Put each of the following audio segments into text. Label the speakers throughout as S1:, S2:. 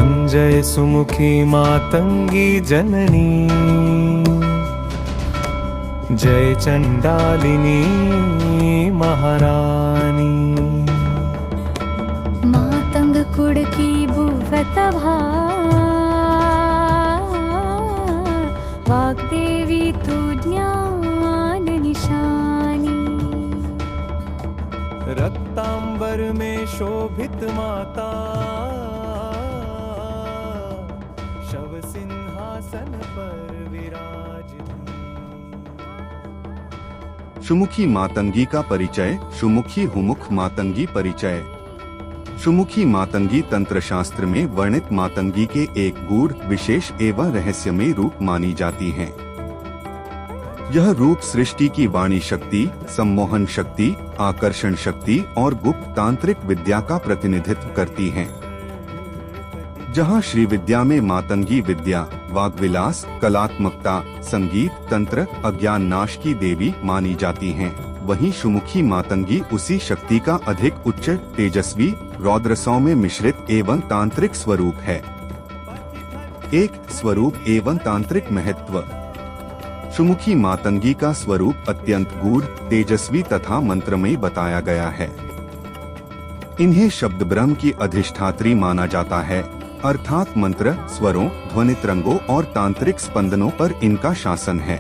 S1: संजय सुमुखी मातंगी जननी, जय चंडालिनी महारानी।
S2: मातंग कुड़ की भुवत वाग्देवी तू ज्ञान निशानी।
S1: रक्तांबर में शोभित माता, शव सिंहासन पर विराजती।
S3: सुमुखी मातंगी का परिचय। सुमुखी हुमुख मातंगी परिचय। सुमुखी मातंगी तंत्र शास्त्र में वर्णित मातंगी के एक गूढ़, विशेष एवं रहस्यमय रूप मानी जाती हैं। यह रूप सृष्टि की वाणी शक्ति, सम्मोहन शक्ति, आकर्षण शक्ति और गुप्त तांत्रिक विद्या का प्रतिनिधित्व करती हैं। जहाँ श्री विद्या में मातंगी विद्या, वाग्विलास, कलात्मकता, संगीत, तंत्र, अज्ञान नाश की देवी मानी जाती हैं, वहीं सुमुखी मातंगी उसी शक्ति का अधिक उच्च, तेजस्वी, रौद्र सौम्य मिश्रित एवं तांत्रिक स्वरूप है। एक स्वरूप एवं तांत्रिक महत्व। सुमुखी मातंगी का स्वरूप अत्यंत गूढ़, तेजस्वी तथा मंत्रमयी बताया गया है। इन्हें शब्द ब्रह्म की अधिष्ठात्री माना जाता है, अर्थात मंत्र, स्वरों, ध्वनि तरंगों और तांत्रिक स्पंदनों पर इनका शासन है।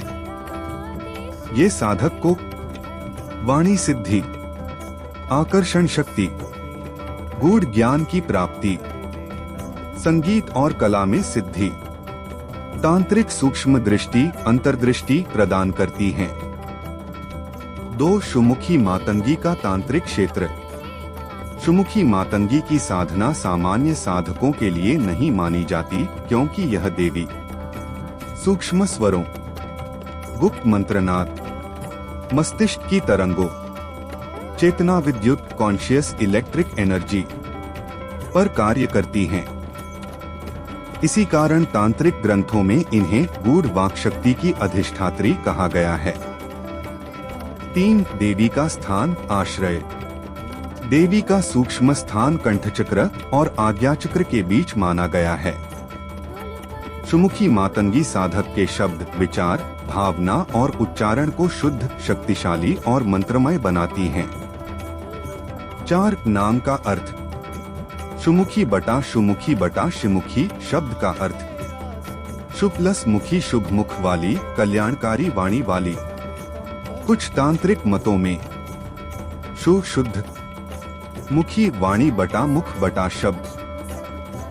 S3: ये साधक को वाणी सिद्धि, आकर्षण शक्ति, गूढ़ ज्ञान की प्राप्ति, संगीत और कला में सिद्धि, तांत्रिक सूक्ष्म दृष्टि, अंतर्दृष्टि प्रदान करती हैं। 2. सुमुखी मातंगी का तांत्रिक क्षेत्र। सुमुखी मातंगी की साधना सामान्य साधकों के लिए नहीं मानी जाती, क्योंकि यह देवी सूक्ष्म स्वरों, गुप्त मंत्रनाद, मस्तिष्क की तरंगों, चेतना विद्युत कॉन्शियस इलेक्ट्रिक एनर्जी पर कार्य करती हैं। इसी कारण तांत्रिक ग्रंथों में इन्हें गूढ़ वाक् शक्ति की अधिष्ठात्री कहा गया है। 3. देवी का स्थान, आश्रय। देवी का सूक्ष्म स्थान कंठचक्र और आज्ञाचक्र के बीच माना गया है। सुमुखी मातंगी साधक के शब्द, विचार, भावना और उच्चारण को शुद्ध, शक्तिशाली और मंत्रमय बनाती हैं। 4. नाम का अर्थ। सुमुखी बटा सुमुखी बटा शिमुखी शब्द का अर्थ शुभ प्लस मुखी, शुभ मुख वाली, कल्याणकारी वाणी वाली। कुछ तांत्रिक मतों में शु शुद्ध, मुखी वाणी बटा मुख बटा शब्द,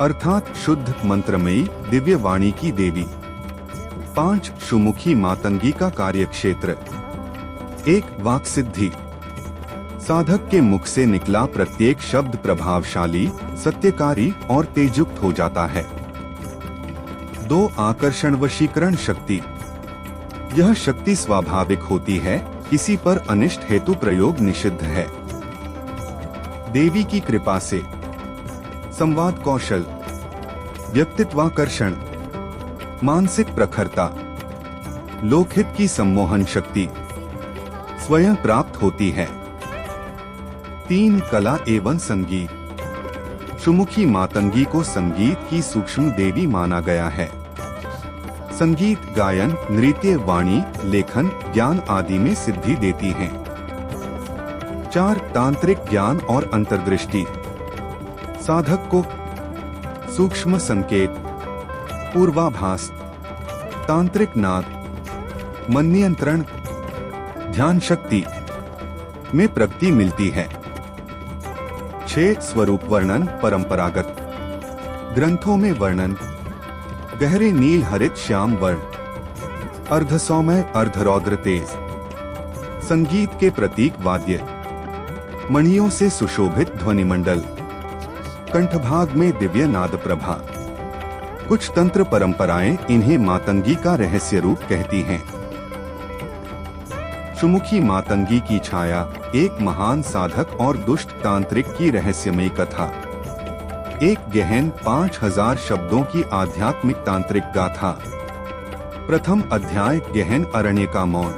S3: अर्थात शुद्ध, मंत्रमयी, दिव्य वाणी की देवी। 5. सुमुखी मातंगी का कार्यक्षेत्र। 1. वाक् सिद्धि। साधक के मुख से निकला प्रत्येक शब्द प्रभावशाली, सत्यकारी और तेजयुक्त हो जाता है। 2. आकर्षण वशीकरण शक्ति। यह शक्ति स्वाभाविक होती है, किसी पर अनिष्ट हेतु प्रयोग निषिद्ध है। देवी की कृपा से संवाद कौशल, व्यक्तित्वाकर्षण, मानसिक प्रखरता, लोकहित की सम्मोहन शक्ति स्वयं प्राप्त होती है। 3. कला एवं संगीत। सुमुखी मातंगी को संगीत की सूक्ष्म देवी माना गया है। संगीत, गायन, नृत्य, वाणी, लेखन, ज्ञान आदि में सिद्धि देती हैं। 4. तांत्रिक ज्ञान और अंतर्दृष्टि। साधक को सूक्ष्म संकेत, पूर्वाभास, तांत्रिक नाद, मन नियंत्रण, ध्यान शक्ति में प्रगति मिलती है। 6. स्वरूप वर्णन, परंपरागत ग्रंथों में वर्णन। गहरे नील हरित श्याम वर्ण, अर्धसौम्य अर्धरौद्र तेज। संगीत के प्रतीक वाद्य, मणियों से सुशोभित ध्वनिमंडल, कंठभाग में दिव्य नाद प्रभा। कुछ तंत्र परंपराएं इन्हें मातंगी का रहस्य रूप कहती हैं। सुमुखी मातंगी की छाया, एक महान साधक और दुष्ट तांत्रिक की रहस्यमयी कथा। एक गहन 5000 शब्दों की आध्यात्मिक तांत्रिक गाथा। प्रथम अध्याय, गहन अरण्य का मौन।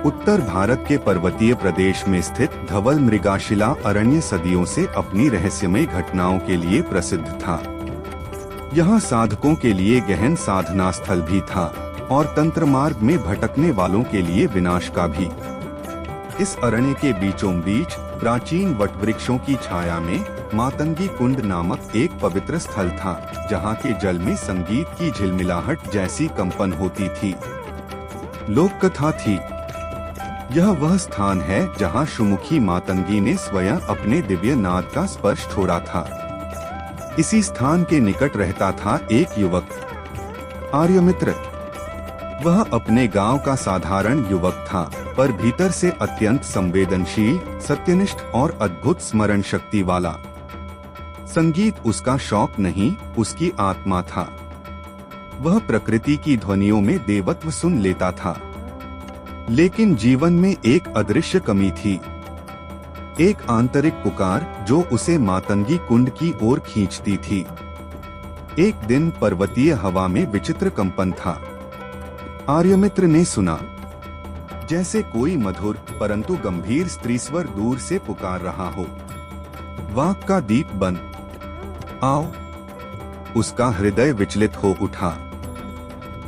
S3: उत्तर भारत के पर्वतीय प्रदेश में स्थित धवल मृगाशिला अरण्य सदियों से अपनी रहस्यमय घटनाओं के लिए प्रसिद्ध था। यहाँ साधकों के लिए गहन साधना स्थल भी था और तंत्र मार्ग में भटकने वालों के लिए विनाश का भी। इस अरण्य के बीचों बीच प्राचीन वटवृक्षों की छाया में मातंगी कुंड नामक एक पवित्र स्थल था, जहाँ के जल में संगीत की झिलमिलाहट जैसी कंपन होती थी। लोक कथा थी, यह वह स्थान है जहाँ सुमुखी मातंगी ने स्वयं अपने दिव्य नाद का स्पर्श छोड़ा था। इसी स्थान के निकट रहता था एक युवक, आर्यमित्र। वह अपने गांव का साधारण युवक था, पर भीतर से अत्यंत संवेदनशील, सत्यनिष्ठ और अद्भुत स्मरण शक्ति वाला। संगीत उसका शौक नहीं, उसकी आत्मा था। वह प्रकृति की ध्वनियों में देवत्व सुन लेता था, लेकिन जीवन में एक अदृश्य कमी थी, एक आंतरिक पुकार जो उसे मातंगी कुंड की ओर खींचती थी। एक दिन पर्वतीय हवा में विचित्र कंपन था। आर्यमित्र ने सुना, जैसे कोई मधुर परंतु गंभीर स्त्री स्वर दूर से पुकार रहा हो, वाक का दीप बन आओ। उसका हृदय विचलित हो उठा।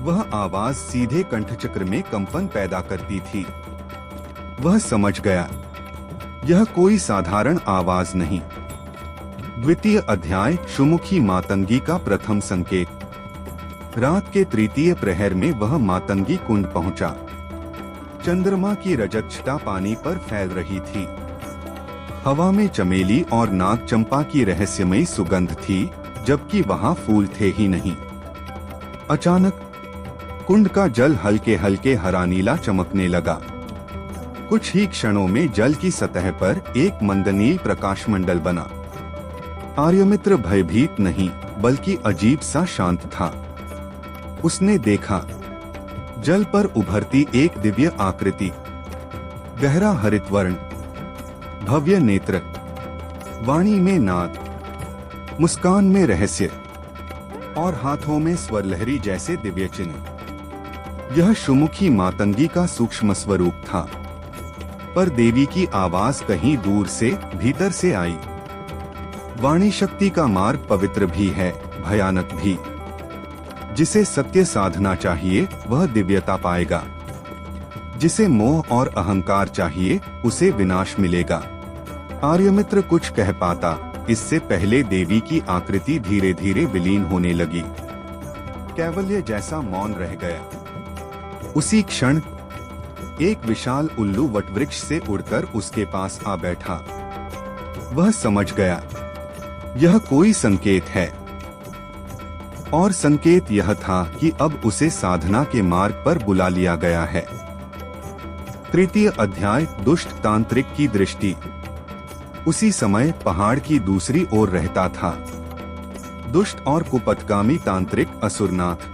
S3: वह आवाज सीधे कंठचक्र में कंपन पैदा करती थी। वह समझ गया, यह कोई साधारण आवाज नहीं। द्वितीय अध्याय, सुमुखी मातंगी का प्रथम संकेत। रात के तृतीय प्रहर में वह मातंगी कुंड पहुंचा। चंद्रमा की रजत छटा पानी पर फैल रही थी। हवा में चमेली और नाग चंपा की रहस्यमयी सुगंध थी, जबकि वहां फूल थे ही नहीं। अचानक कुंड का जल हल्के हल्के हरा नीला चमकने लगा। कुछ ही क्षणों में जल की सतह पर एक मंदनील प्रकाश मंडल बना। आर्यमित्र भयभीत नहीं, बल्कि अजीब सा शांत था। उसने देखा, जल पर उभरती एक दिव्य आकृति, गहरा हरित वर्ण, भव्य नेत्र, वाणी में नाद, मुस्कान में रहस्य और हाथों में स्वरलहरी जैसे दिव्य चिन्ह। यह सुमुखी मातंगी का सूक्ष्म स्वरूप था, पर देवी की आवाज कहीं दूर से भीतर से आई। वाणी शक्ति का मार्ग पवित्र भी है, भयानक भी। जिसे सत्य साधना चाहिए वह दिव्यता पाएगा, जिसे मोह और अहंकार चाहिए उसे विनाश मिलेगा। आर्यमित्र कुछ कह पाता, इससे पहले देवी की आकृति धीरे धीरे विलीन होने लगी। कैवल्य जैसा मौन रह गया। उसी क्षण एक विशाल उल्लू वटवृक्ष से उड़कर उसके पास आ बैठा। वह समझ गया, यह कोई संकेत है, और संकेत यह था कि अब उसे साधना के मार्ग पर बुला लिया गया है। तृतीय अध्याय, दुष्ट तांत्रिक की दृष्टि। उसी समय पहाड़ की दूसरी ओर रहता था दुष्ट और कुपथगामी तांत्रिक असुरनाथ।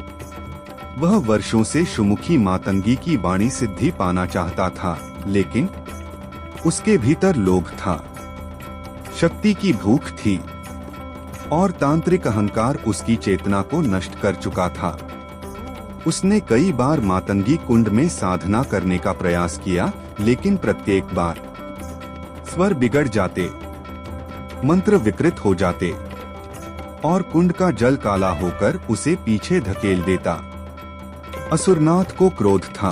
S3: वह वर्षों से सुमुखी मातंगी की वाणी सिद्धि पाना चाहता था, लेकिन उसके भीतर लोभ था, शक्ति की भूख थी, और तांत्रिक अहंकार उसकी चेतना को नष्ट कर चुका था। उसने कई बार मातंगी कुंड में साधना करने का प्रयास किया, लेकिन प्रत्येक बार स्वर बिगड़ जाते, मंत्र विकृत हो जाते, और कुंड का जल काला होकर उसे पीछे धकेल देता। असुरनाथ को क्रोध था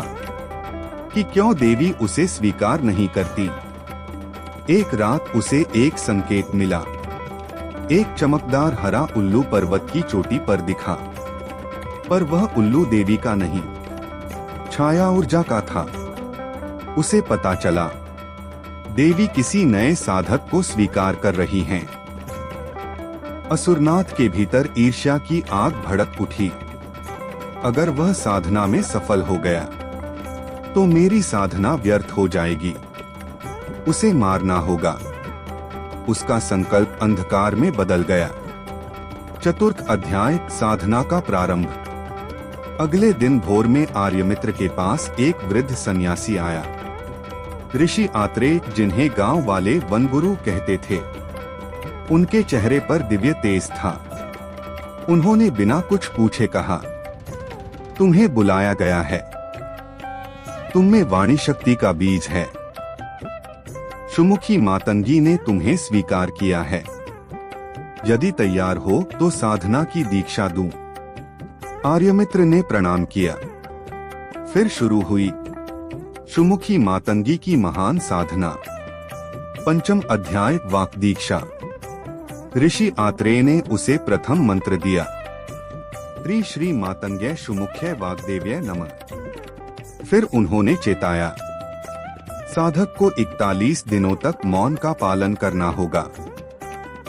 S3: कि क्यों देवी उसे स्वीकार नहीं करती। एक रात उसे एक संकेत मिला। एक चमकदार हरा उल्लू पर्वत की चोटी पर दिखा, पर वह उल्लू देवी का नहीं, छाया ऊर्जा का था। उसे पता चला, देवी किसी नए साधक को स्वीकार कर रही हैं। असुरनाथ के भीतर ईर्ष्या की आग भड़क उठी। अगर वह साधना में सफल हो गया, तो मेरी साधना व्यर्थ हो जाएगी। उसे मारना होगा। उसका संकल्प अंधकार में बदल गया। चतुर्थ अध्याय, साधना का प्रारंभ। अगले दिन भोर में आर्यमित्र के पास एक वृद्ध सन्यासी आया। ऋषि आत्रेय, जिन्हें गांव वाले वनगुरु कहते थे। उनके चेहरे पर दिव्य तेज था। उन्होंने बिना कुछ पूछे कहा, तुम्हें बुलाया गया है। तुम में वाणी शक्ति का बीज है। सुमुखी मातंगी ने तुम्हें स्वीकार किया है। यदि तैयार हो तो साधना की दीक्षा दूं। आर्यमित्र ने प्रणाम किया। फिर शुरू हुई सुमुखी मातंगी की महान साधना। पंचम अध्याय वाक दीक्षा। ऋषि आत्रेय ने उसे प्रथम मंत्र दिया, त्रि श्री मातंग्य सुमुख्य वाग्देव्य नमः। फिर उन्होंने चेताया, साधक को 41 दिनों तक मौन का पालन करना होगा।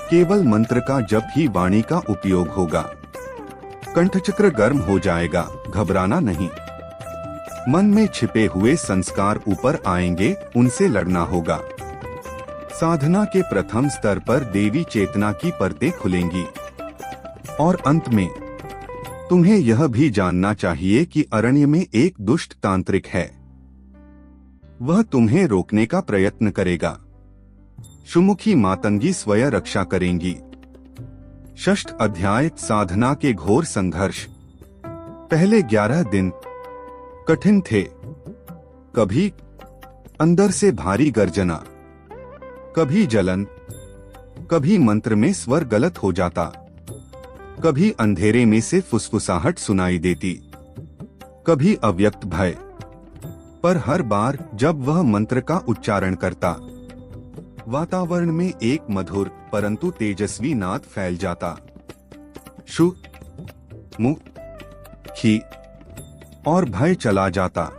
S3: केवल मंत्र का जप ही वाणी का उपयोग होगा। कंठचक्र गर्म हो जाएगा, घबराना नहीं। मन में छिपे हुए संस्कार ऊपर आएंगे, उनसे लड़ना होगा। साधना के प्रथम स्तर पर देवी चेतना की परतें खुलेंगी और अंत में तुम्हें यह भी जानना चाहिए कि अरण्य में एक दुष्ट तांत्रिक है। वह तुम्हें रोकने का प्रयत्न करेगा। सुमुखी मातंगी स्वयं रक्षा करेंगी। षष्ठ अध्याय साधना के घोर संघर्ष। पहले 11 दिन कठिन थे। कभी अंदर से भारी गर्जना, कभी जलन, कभी मंत्र में स्वर गलत हो जाता, कभी अंधेरे में से फुसफुसाहट सुनाई देती, कभी अव्यक्त भय। पर हर बार जब वह मंत्र का उच्चारण करता, वातावरण में एक मधुर परंतु तेजस्वी नाद फैल जाता। शु, मु, खी और भय चला जाता।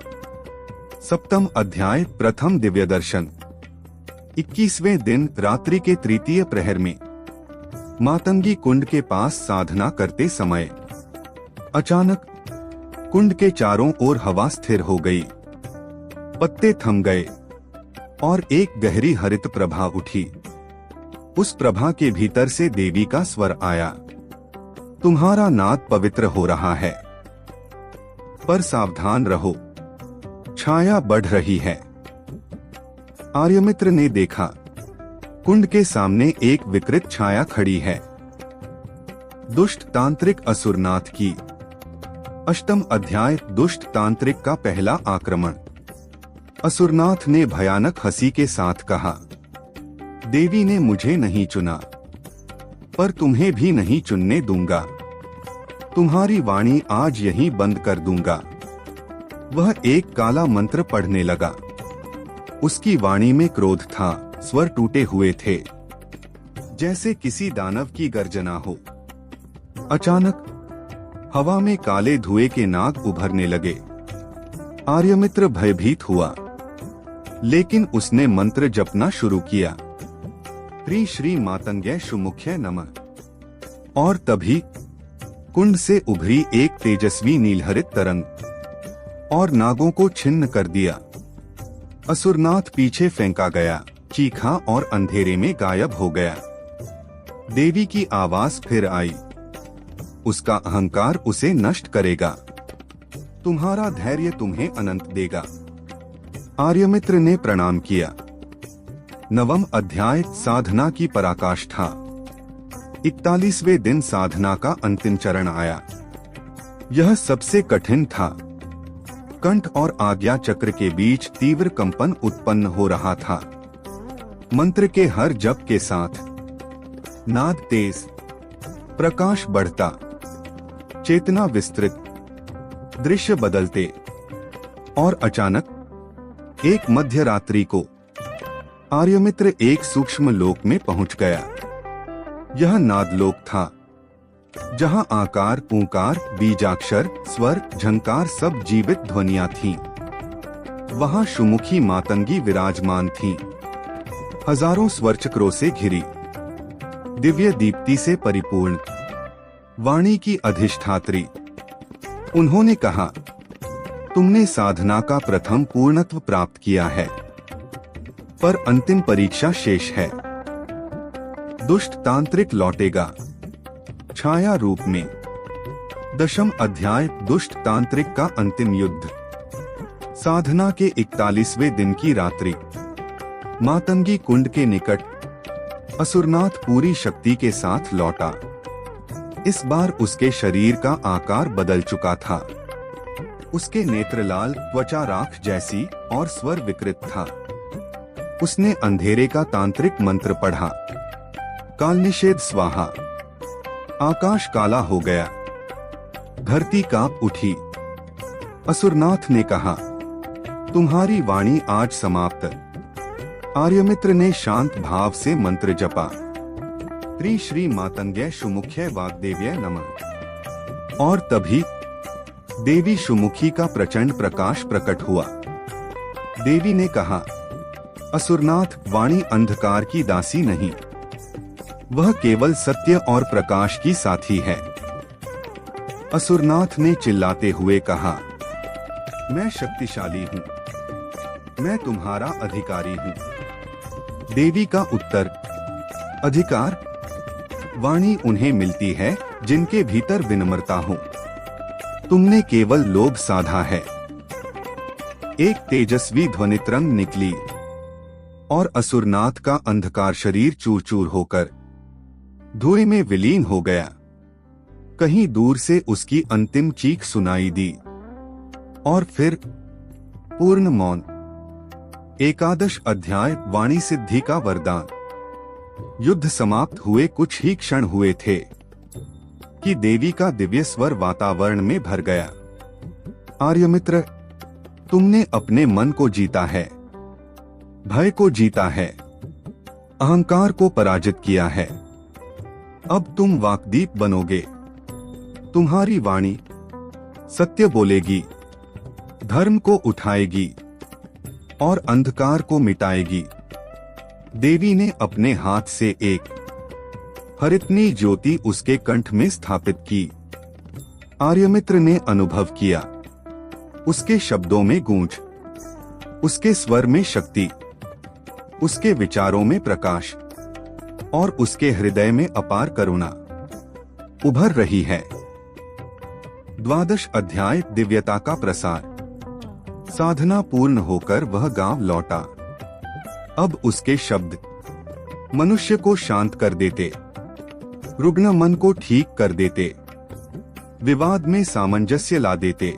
S3: सप्तम अध्याय प्रथम दिव्य दर्शन। 21वें दिन रात्रि के तृतीय प्रहर में मातंगी कुंड के पास साधना करते समय अचानक कुंड के चारों ओर हवा स्थिर हो गई। पत्ते थम गए और एक गहरी हरित प्रभा उठी। उस प्रभा के भीतर से देवी का स्वर आया, तुम्हारा नाद पवित्र हो रहा है, पर सावधान रहो, छाया बढ़ रही है। आर्यमित्र ने देखा, कुंड के सामने एक विकृत छाया खड़ी है। दुष्ट तांत्रिक असुरनाथ की। अष्टम अध्याय दुष्ट तांत्रिक का पहला आक्रमण। असुरनाथ ने भयानक हंसी के साथ कहा, देवी ने मुझे नहीं चुना, पर तुम्हें भी नहीं चुनने दूंगा। तुम्हारी वाणी आज यहीं बंद कर दूंगा। वह एक काला मंत्र पढ़ने लगा। उसकी वाणी में क्रोध था, स्वर टूटे हुए थे, जैसे किसी दानव की गर्जना हो। अचानक हवा में काले धुएं के नाग उभरने लगे। आर्यमित्र भयभीत हुआ, लेकिन उसने मंत्र जपना शुरू किया, त्रि श्री मातंग्य सुमुख्य नमः। और तभी कुंड से उभरी एक तेजस्वी नीलहरित तरंग और नागों को छिन्न कर दिया। असुरनाथ पीछे फेंका गया, चीखा और अंधेरे में गायब हो गया। देवी की आवाज फिर आई, उसका अहंकार उसे नष्ट करेगा, तुम्हारा धैर्य तुम्हें अनंत देगा। आर्यमित्र ने प्रणाम किया। नवम अध्याय साधना की पराकाष्ठा। 41वें दिन साधना का अंतिम चरण आया। यह सबसे कठिन था। कंठ और आज्ञा चक्र के बीच तीव्र कंपन उत्पन्न हो रहा था। मंत्र के हर जप के साथ नाद तेज, प्रकाश बढ़ता, चेतना विस्तृत, दृश्य बदलते और अचानक एक मध्य रात्रि को आर्यमित्र एक सूक्ष्म लोक में पहुंच गया। यह नादलोक था, जहां आकार, ओंकार, बीजाक्षर, स्वर, झंकार सब जीवित ध्वनियां थीं। वहां सुमुखी मातंगी विराजमान थीं, हजारों स्वरचक्रों से घिरी, दिव्य दीप्ति से परिपूर्ण, वाणी की अधिष्ठात्री। उन्होंने कहा, तुमने साधना का प्रथम पूर्णत्व प्राप्त किया है, पर अंतिम परीक्षा शेष है। दुष्ट तांत्रिक लौटेगा छाया रूप में। दशम अध्याय दुष्ट तांत्रिक का अंतिम युद्ध। साधना के 41वें दिन की रात्रि, मातंगी कुंड के निकट असुरनाथ पूरी शक्ति के साथ लौटा। इस बार उसके शरीर का आकार बदल चुका था। उसके नेत्र लाल, त्वचा राख जैसी और स्वर विकृत था। उसने अंधेरे का तांत्रिक मंत्र पढ़ा, काल निषेध स्वाहा। आकाश काला हो गया, धरती कांप उठी। असुरनाथ ने कहा, तुम्हारी वाणी आज समाप्त। आर्यमित्र ने शांत भाव से मंत्र जपा। त्रि श्री मातंग्य सुमुख्य वाग्देव्य नमः। और तभी देवी सुमुखी का प्रचंड प्रकाश प्रकट हुआ। देवी ने कहा, असुरनाथ, वाणी अंधकार की दासी नहीं, वह केवल सत्य और प्रकाश की साथी है। असुरनाथ ने चिल्लाते हुए कहा, मैं शक्तिशाली हूँ, मैं तुम्हारा अधिकारी हूँ। देवी का उत्तर, अधिकार? वाणी उन्हें मिलती है जिनके भीतर विनम्रता हो। तुमने केवल लोभ साधा है। एक तेजस्वी ध्वनितरंग निकली और असुरनाथ का अंधकार शरीर चूर चूर होकर धुएं में विलीन हो गया। कहीं दूर से उसकी अंतिम चीख सुनाई दी और फिर पूर्ण मौन। 11 अध्याय वाणी सिद्धि का वरदान। युद्ध समाप्त हुए कुछ ही क्षण हुए थे कि देवी का दिव्य स्वर वातावरण में भर गया। आर्यमित्र, तुमने अपने मन को जीता है, भय को जीता है, अहंकार को पराजित किया है। अब तुम वाक्दीप बनोगे। तुम्हारी वाणी सत्य बोलेगी, धर्म को उठाएगी और अंधकार को मिटाएगी। देवी ने अपने हाथ से एक हरितनी ज्योति उसके कंठ में स्थापित की। आर्यमित्र ने अनुभव किया, उसके शब्दों में गूंज, उसके स्वर में शक्ति, उसके विचारों में प्रकाश और उसके हृदय में अपार करुणा उभर रही है। 12 अध्याय दिव्यता का प्रसार। साधना पूर्ण होकर वह गांव लौटा। अब उसके शब्द मनुष्य को शांत कर देते, रुग्ण मन को ठीक कर देते, विवाद में सामंजस्य ला देते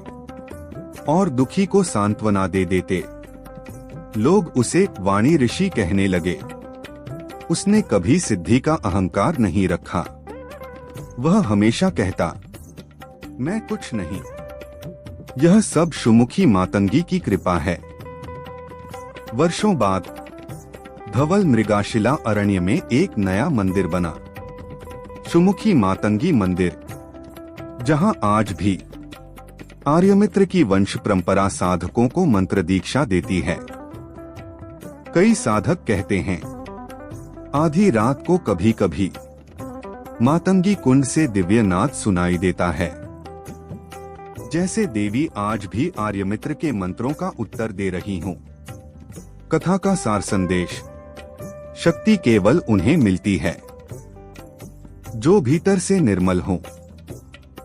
S3: और दुखी को सांत्वना दे देते। लोग उसे वाणी ऋषि कहने लगे। उसने कभी सिद्धि का अहंकार नहीं रखा। वह हमेशा कहता, मैं कुछ नहीं, यह सब सुमुखी मातंगी की कृपा है। वर्षों बाद धवल मृगाशिला अरण्य में एक नया मंदिर बना, सुमुखी मातंगी मंदिर, जहां आज भी आर्यमित्र की वंश परंपरा साधकों को मंत्र दीक्षा देती है। कई साधक कहते हैं, आधी रात को कभी कभी मातंगी कुंड से दिव्य नाद सुनाई देता है। जैसे देवी आज भी आर्यमित्र के मंत्रों का उत्तर दे रही हो। कथा का सार संदेश, शक्ति केवल उन्हें मिलती है जो भीतर से निर्मल हो।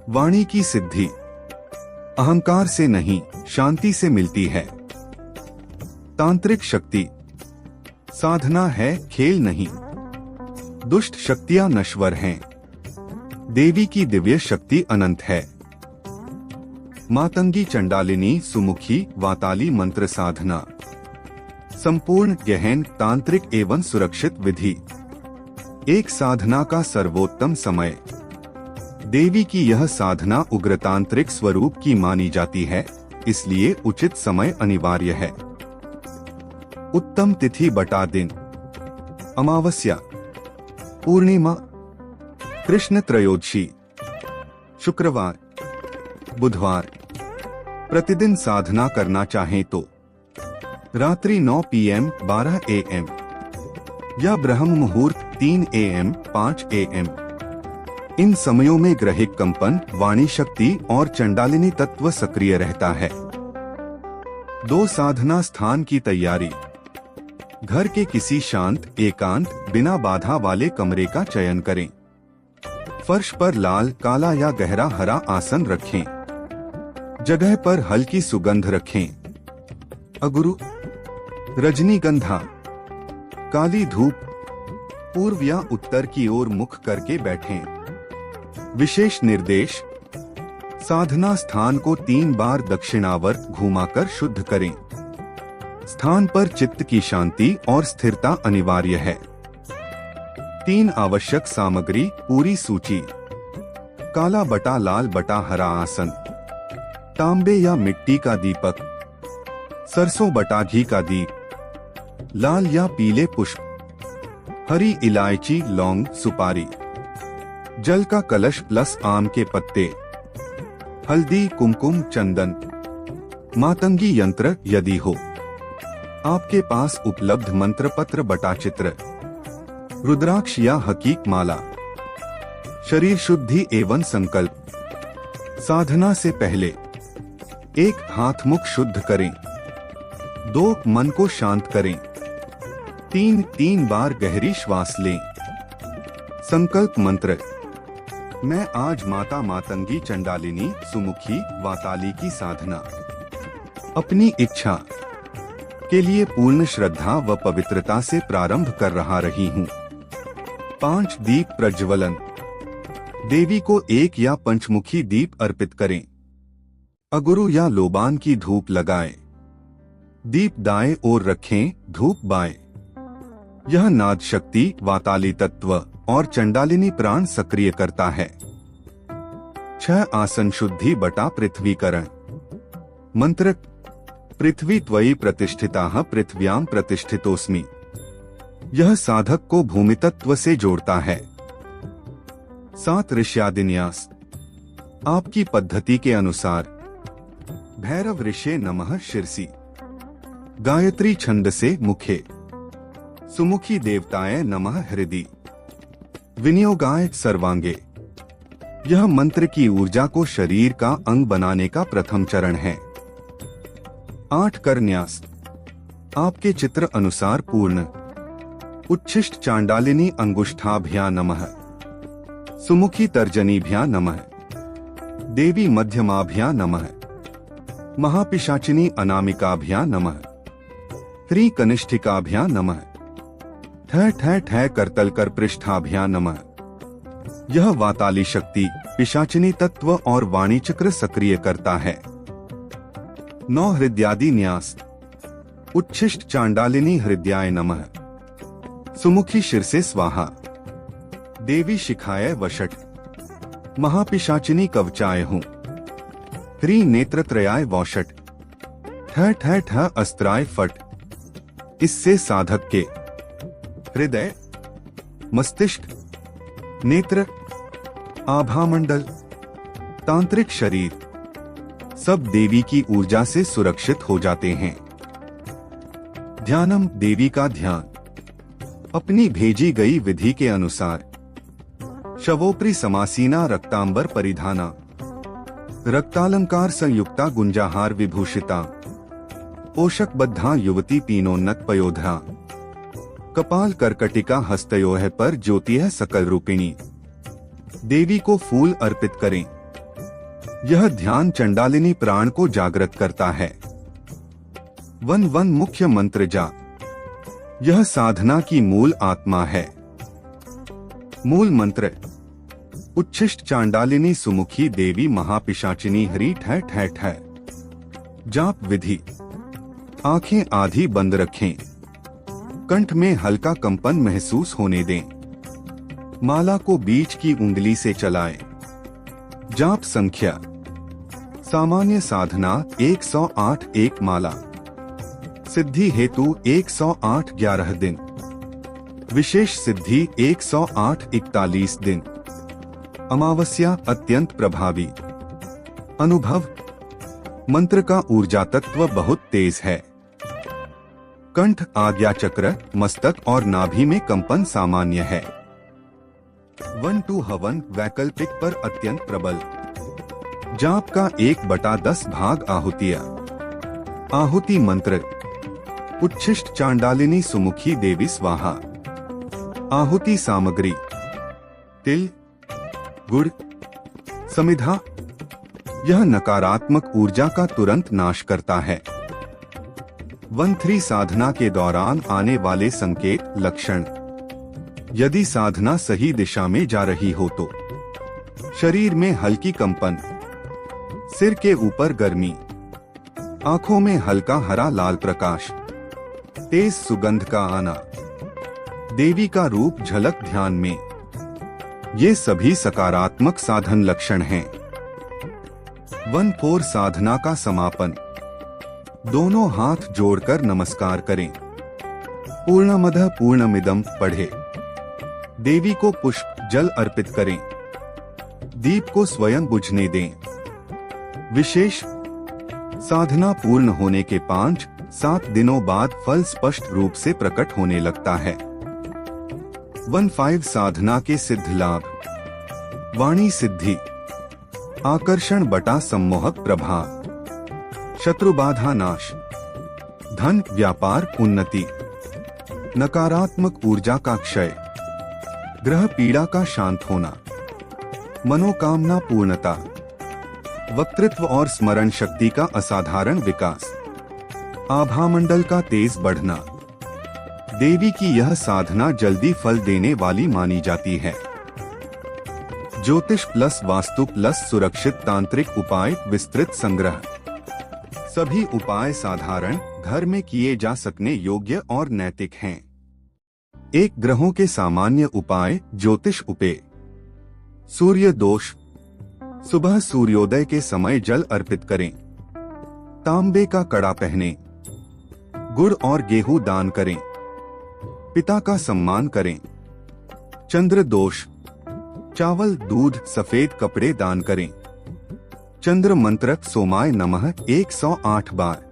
S3: वाणी की सिद्धि अहंकार से नहीं, शांति से मिलती है। तांत्रिक शक्ति साधना है, खेल नहीं। दुष्ट शक्तियां नश्वर हैं, देवी की दिव्य शक्ति अनंत है। मातंगी चंडालिनी सुमुखी वाताली मंत्र साधना, संपूर्ण गहन तांत्रिक एवं सुरक्षित विधि। एक साधना का सर्वोत्तम समय। देवी की यह साधना उग्रतांत्रिक स्वरूप की मानी जाती है, इसलिए उचित समय अनिवार्य है। उत्तम तिथि बटा दिन, अमावस्या, पूर्णिमा, कृष्ण त्रयोदशी, शुक्रवार, बुधवार। प्रतिदिन साधना करना चाहें तो रात्रि 9 PM 12 AM या ब्रह्म मुहूर्त 3 AM 5 AM। इन समयों में ग्रहिक कंपन, वाणी शक्ति और चंडालिनी तत्व सक्रिय रहता है। 2 साधना स्थान की तैयारी। घर के किसी शांत, एकांत, बिना बाधा वाले कमरे का चयन करें। फर्श पर लाल, काला या गहरा हरा आसन रखें। जगह पर हल्की सुगंध रखें। अगुरु, रजनीगंधा, काली धूप, पूर्व या उत्तर की ओर मुख करके बैठें। विशेष निर्देश, साधना स्थान को 3 बार दक्षिणावर्त घुमाकर शुद्ध करें। स्थान पर चित्त की शांति और स्थिरता अनिवार्य है। 3 आवश्यक सामग्री पूरी सूची। काला बटा लाल बटा हरा आसन, तांबे या मिट्टी का दीपक, सरसों बटा घी का दीप, लाल या पीले पुष्प, हरी इलायची लौंग सुपारी, जल का कलश प्लस आम के पत्ते, हल्दी कुमकुम चंदन, मातंगी यंत्र यदि हो आपके पास उपलब्ध मंत्र पत्र बटा चित्र, रुद्राक्ष या हकीक माला। शरीर शुद्धि एवं संकल्प। साधना से पहले 1 हाथ मुख शुद्ध करें, 2 मन को शांत करें, 3 बार गहरी श्वास लें। संकल्प मंत्र। मैं आज माता मातंगी चंडालिनी सुमुखी वाताली की साधना अपनी इच्छा के लिए पूर्ण श्रद्धा व पवित्रता से प्रारंभ कर रही हूँ। 5 दीप प्रज्वलन। देवी को 1 या पंचमुखी दीप अर्पित करें। अगुरु या लोबान की धूप लगाएं। दीप दाएं ओर रखें, धूप बाएं। यह नाद शक्ति वाताली तत्व और चंडालिनी प्राण सक्रिय करता है। 6 आसन शुद्धि बटा पृथ्वीकरण। मंत्र। पृथ्वी त्वयि प्रतिष्ठिताः पृथ्व्याम प्रतिष्ठितोस्मि। यह साधक को भूमि तत्व से जोड़ता है। 7 ऋष्यादिन्यास। आपकी पद्धति के अनुसार भैरव ऋषे नमः शिरसी, गायत्री छंद से मुखे, सुमुखी देवताय नमः हृदय, विनियोगाय सर्वांगे। यह मंत्र की ऊर्जा को शरीर का अंग बनाने का प्रथम चरण है। 8 करन्यास। आपके चित्र अनुसार पूर्ण उच्छिष्ट चांडालिनी अंगुष्ठाभ्या नमः, सुमुखी तर्जनीभ्या नमः, देवी मध्यमाभ्या नमः, महापिशाचिनी अनामिकाभ्या नमः, त्रिकनिष्ठिकाभ्या नमः, ठ करतल कर पृष्ठाभ्या नमः। यह वाताली शक्ति पिशाचिनी तत्व और वाणी चक्र सक्रिय करता है। 9 हृदयादि न्यास। उच्छिष्ट चांडालिनी हृदयाय नमः, सुमुखी शिरसे स्वाहा, देवी शिखाय वषट, महापिशाचिनी कवचाय हूँ, त्रिनेत्रत्रयाय वौषट, ठ अस्त्राय फट। इससे साधक के हृदय, मस्तिष्क, नेत्र, आभामंडल, तांत्रिक शरीर सब देवी की ऊर्जा से सुरक्षित हो जाते हैं। ध्यानम। देवी का ध्यान अपनी भेजी गई विधि के अनुसार। शवोपरि समासीना रक्तांबर परिधाना, रक्तालंकार संयुक्ता गुंजाहार विभूषिता, पोषकबद्धा युवती पीनोन्नत पयोधा, कपाल कर्कटिका हस्तयोः पर ज्योतिः सकल रूपिणी। देवी को फूल अर्पित करें। यह ध्यान चंडालिनी प्राण को जागृत करता है। 1 मुख्य मंत्र जाप। यह साधना की मूल आत्मा है। मूल मंत्र। उच्छिष्ट चांडालिनी सुमुखी देवी महापिशाचिनी हरि ठ। जाप विधि। आंखें आधी बंद रखें। कंठ में हल्का कंपन महसूस होने दें। माला को बीच की उंगली से चलाएं। जाप संख्या। सामान्य साधना 108 1 माला। सिद्धि हेतु 108 11 दिन। विशेष सिद्धि 108 41 दिन। अमावस्या अत्यंत प्रभावी। अनुभव। मंत्र का ऊर्जा तत्व बहुत तेज है। कंठ, आज्ञा चक्र, मस्तक और नाभि में कंपन सामान्य है। 1-2 हवन वैकल्पिक पर अत्यंत प्रबल। जाप का 1/10 भाग आहुतियाँ। आहुति मंत्र। उच्छिष्ट चांडालिनी सुमुखी देवी स्वाहा। आहुति सामग्री। तिल, गुड़, समिधा। यह नकारात्मक ऊर्जा का तुरंत नाश करता है। 1-3 साधना के दौरान आने वाले संकेत लक्षण। यदि साधना सही दिशा में जा रही हो तो शरीर में हल्की कंपन, सिर के ऊपर गर्मी, आंखों में हल्का हरा लाल प्रकाश, तेज सुगंध का आना, देवी का रूप झलक ध्यान में। ये सभी सकारात्मक साधन लक्षण हैं। 1-4 साधना का समापन। दोनों हाथ जोड़कर नमस्कार करें। पूर्णमदः पूर्णमिदं पढ़े। देवी को पुष्प जल अर्पित करें। दीप को स्वयं बुझने दें। विशेष साधना पूर्ण होने के 5-7 दिनों बाद फल स्पष्ट रूप से प्रकट होने लगता है। 1-5 साधना के सिद्ध लाभ। वाणी सिद्धि, आकर्षण बटा सम्मोहक प्रभाव, शत्रु बाधा नाश, धन व्यापार उन्नति, नकारात्मक ऊर्जा का क्षय, ग्रह पीड़ा का शांत होना, मनोकामना पूर्णता, वक्तृत्व और स्मरण शक्ति का असाधारण विकास, आभामंडल का तेज बढ़ना। देवी की यह साधना जल्दी फल देने वाली मानी जाती है। ज्योतिष प्लस वास्तु प्लस सुरक्षित तांत्रिक उपाय विस्तृत संग्रह। सभी उपाय साधारण, घर में किए जा सकने योग्य और नैतिक हैं। 1 ग्रहों के सामान्य उपाय ज्योतिष उपाय। सूर्य दोष। सुबह सूर्योदय के समय जल अर्पित करें। तांबे का कड़ा पहने। गुड़ और गेहूं दान करें। पिता का सम्मान करें। चंद्र दोष। चावल दूध सफेद कपड़े दान करें। चंद्र मंत्र सोमाय नमः 108 बार।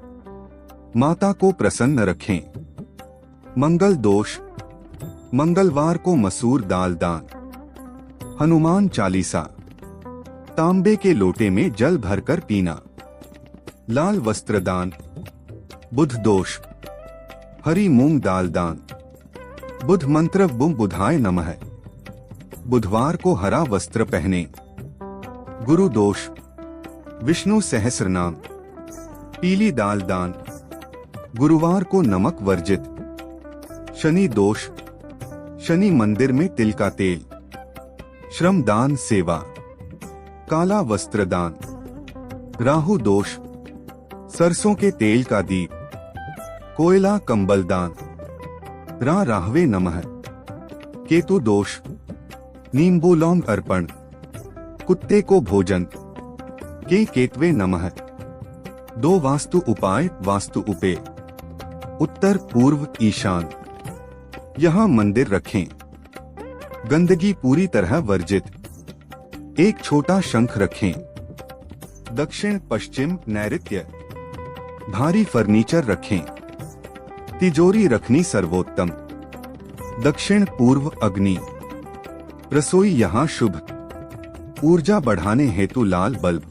S3: माता को प्रसन्न रखें। मंगल दोष। मंगलवार को मसूर दाल दान। हनुमान चालीसा। तांबे के लोटे में जल भरकर पीना। लाल वस्त्र दान। बुध दोष। हरी मूंग दाल दान। बुध मंत्र बुम बुधाय नमः। बुधवार को हरा वस्त्र पहने। गुरु दोष। विष्णु सहस्रनाम। पीली दाल दान। गुरुवार को नमक वर्जित। शनि दोष। शनि मंदिर में तिल का तेल। श्रम दान सेवा। काला वस्त्र दान। राहु दोष। सरसों के तेल का दीप। कोयला कंबल दान। राहवे नमः। केतु दोष। नींबू लौंग अर्पण। कुत्ते को भोजन। केतवे नमः। 2 वास्तु उपाय वास्तु उपाय। उत्तर पूर्व ईशान। यहाँ मंदिर रखें। गंदगी पूरी तरह वर्जित। एक छोटा शंख रखें। दक्षिण पश्चिम नैऋत्य। भारी फर्नीचर रखें। तिजोरी रखनी सर्वोत्तम। दक्षिण पूर्व अग्नि। रसोई यहाँ शुभ। ऊर्जा बढ़ाने हेतु लाल बल्ब।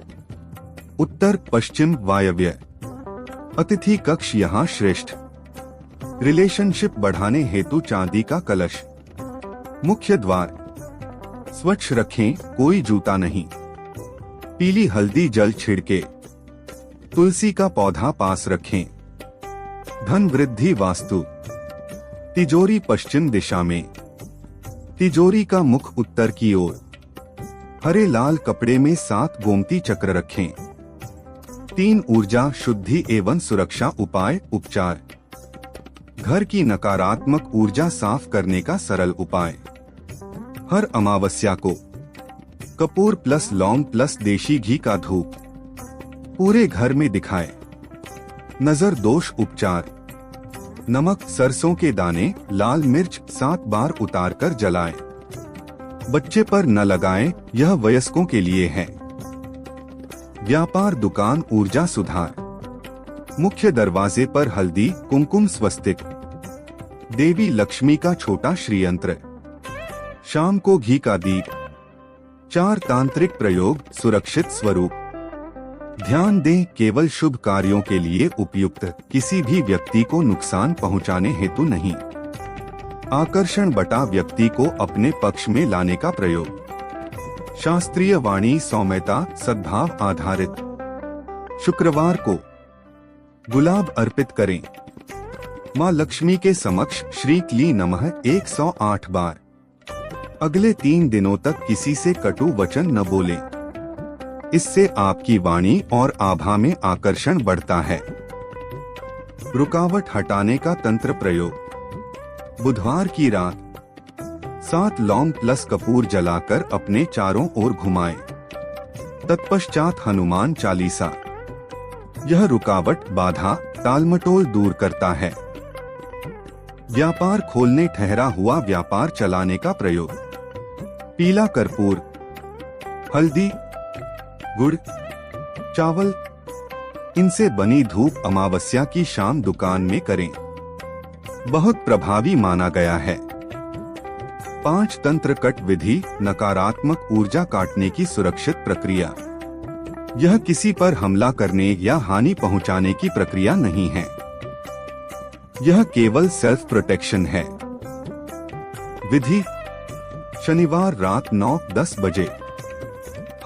S3: उत्तर पश्चिम वायव्य। अतिथि कक्ष यहाँ श्रेष्ठ। रिलेशनशिप बढ़ाने हेतु चांदी का कलश। मुख्य द्वार स्वच्छ रखें, कोई जूता नहीं। पीली हल्दी जल छिड़के। तुलसी का पौधा पास रखें। धन वृद्धि वास्तु। तिजोरी पश्चिम दिशा में। तिजोरी का मुख उत्तर की ओर। हरे लाल कपड़े में 7 गोमती चक्र रखें। 3 ऊर्जा शुद्धि एवं सुरक्षा उपाय उपचार। घर की नकारात्मक ऊर्जा साफ करने का सरल उपाय। हर अमावस्या को कपूर प्लस लौंग प्लस देशी घी का धूप पूरे घर में दिखाएं। नजर दोष उपचार। नमक सरसों के दाने लाल मिर्च 7 बार उतारकर जलाएं। बच्चे पर न लगाएं, यह वयस्कों के लिए है। व्यापार दुकान ऊर्जा सुधार। मुख्य दरवाजे पर हल्दी कुमकुम स्वस्तिक। देवी लक्ष्मी का छोटा श्रीयंत्र। शाम को घी का दीप। 4 तांत्रिक प्रयोग सुरक्षित स्वरूप। ध्यान दें, केवल शुभ कार्यों के लिए उपयुक्त, किसी भी व्यक्ति को नुकसान पहुंचाने हेतु नहीं। आकर्षण बटा व्यक्ति को अपने पक्ष में लाने का प्रयोग। शास्त्रीय वाणी सौम्यता सद्भाव आधारित। शुक्रवार को गुलाब अर्पित करें। मां लक्ष्मी के समक्ष श्री क्ली नमः 108 बार। अगले 3 दिनों तक किसी से कटु वचन न बोलें। इससे आपकी वाणी और आभा में आकर्षण बढ़ता है। रुकावट हटाने का तंत्र प्रयोग। बुधवार की रात 7 लौंग प्लस कपूर जलाकर अपने चारों ओर घुमाएं। तत्पश्चात हनुमान चालीसा। यह रुकावट, बाधा, टालमटोल दूर करता है। व्यापार खोलने ठहरा हुआ व्यापार चलाने का प्रयोग। पीला कर्पूर, हल्दी, गुड़, चावल, इनसे बनी धूप अमावस्या की शाम दुकान में करें। बहुत प्रभावी माना गया है। 5 तंत्र कट विधि, नकारात्मक ऊर्जा काटने की सुरक्षित प्रक्रिया। यह किसी पर हमला करने या हानि पहुंचाने की प्रक्रिया नहीं है। यह केवल सेल्फ प्रोटेक्शन है। विधि: शनिवार रात 9-10 बजे।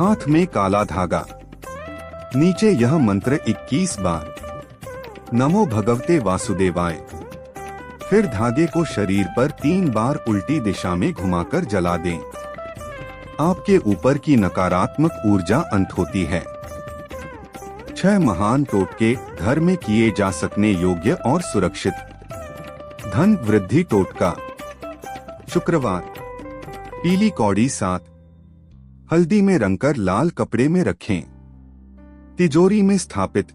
S3: हाथ में काला धागा। नीचे यह मंत्र 21 बार। नमो भगवते वासुदेवाय। फिर धागे को शरीर पर 3 बार उल्टी दिशा में घुमाकर जला दें। आपके ऊपर की नकारात्मक ऊर्जा अंत होती है। 6 महान टोटके घर में किए जा सकने योग्य और सुरक्षित। धन वृद्धि टोटका। शुक्रवार, पीली कौड़ी 7 हल्दी में रंगकर लाल कपड़े में रखें। तिजोरी में स्थापित।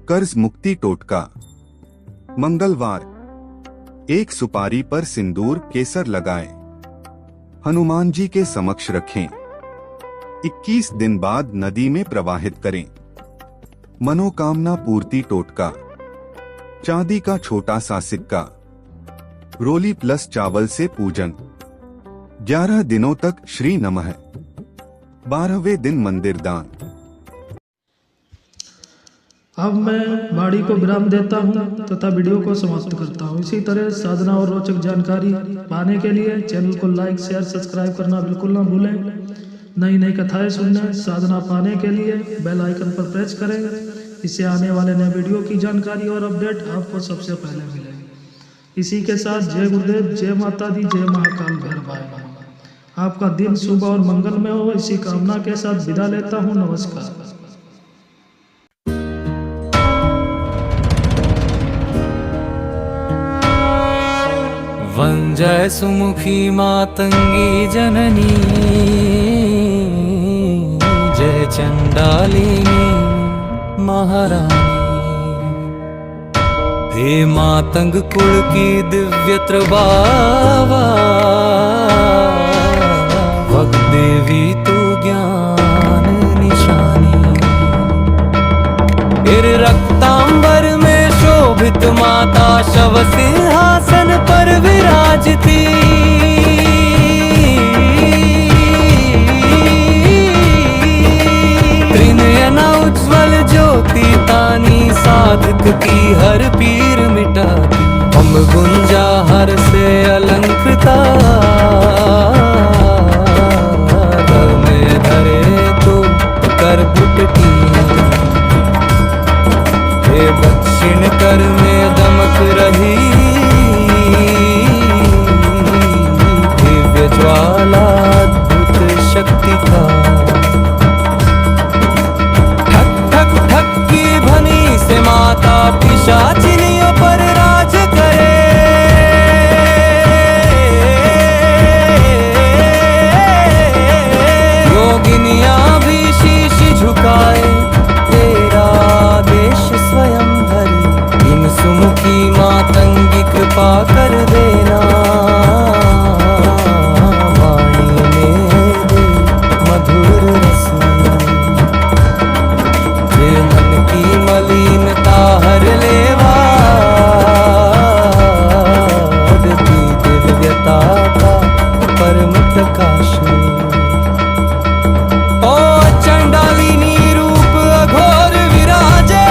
S3: कर्ज मुक्ति टोटका। मंगलवार, एक सुपारी पर सिंदूर केसर लगाएं। हनुमान जी के समक्ष रखें। 21 दिन बाद नदी में प्रवाहित करें। मनोकामना पूर्ति टोटका। चांदी का छोटा सा सिक्का। रोली प्लस चावल से पूजन। 11 दिनों तक श्री नमः। 12वें दिन मंदिर दान।
S4: अब मैं वाणी को विराम देता हूं तथा वीडियो को समाप्त करता हूं। इसी तरह साधना और रोचक जानकारी पाने के लिए चैनल को लाइक, शेयर, सब्सक्राइब करना बिल्कुल ना भूलें। नई नई कथाएं सुनने, साधना पाने के लिए बेल आइकन पर प्रेस करें। इससे आने वाले नए वीडियो की जानकारी और अपडेट आपको सबसे पहले मिले। इसी के साथ जय गुरुदेव, जय माता दी, जय महाकाल भैरवाय। आपका दिन शुभ और मंगलमय हो, इसी कामना के साथ विदा लेता हूँ। नमस्कार।
S1: वंजय सुमुखी मातंगी जननी, जय चंडालिनी महारानी। हे मातंग कुल की दिव्य त्रबावा, वग्देवी तू ज्ञान निशानी। फिर रक्तांबर में शोभित माता शव सिंहासन पर विराजती। त्रिनयना उज्ज्वल ज्योति तानी, साधक की हर पीर मिटाती। हम गुंजा हर से अलंकृता, घर में धरे तो कर बुटकी। हे दक्षिण कर में दमक रही, दिव्य ज्वाला अद्भुत शक्ति का। ठक ठक ठक की ध्वनि से माता पिशाचिनियों पर राज करे। योगिनियां भी शीश झुकाए, तेरा देश स्वयं धरे। इन सुमुखी मातंगी कृपा कर देना, वाणी में दे मधुर रस। ये मन की मलिनता हर लेवा, दिव्यता का परम प्रकाश। ओ चंडालिनी रूप अघोर विराजे,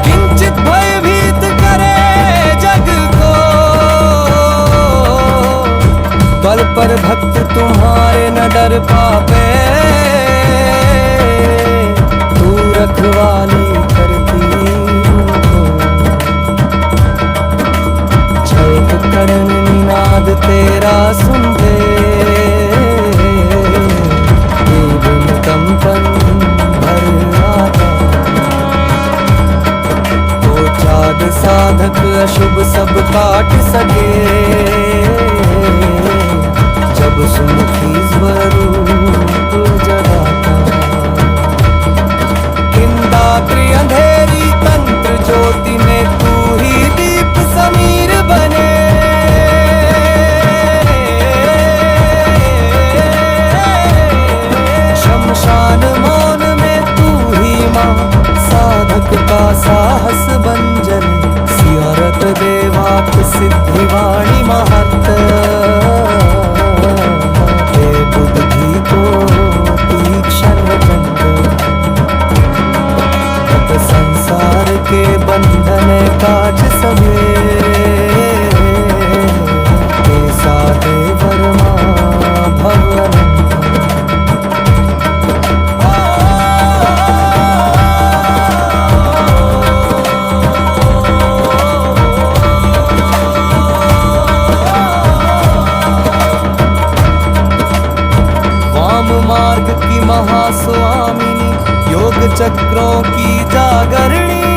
S1: किंचित भयभीत करे जग को। बल पर भक्त तुम्हारे न डर पापे, तू रखवाली करती उनको। छल्क करण निनाद तेरा सुनते, कंपन भर आता। तो चाँद साधक अशुभ सब काट सके, महास्वामिनी, योग चक्रों की जागरणी,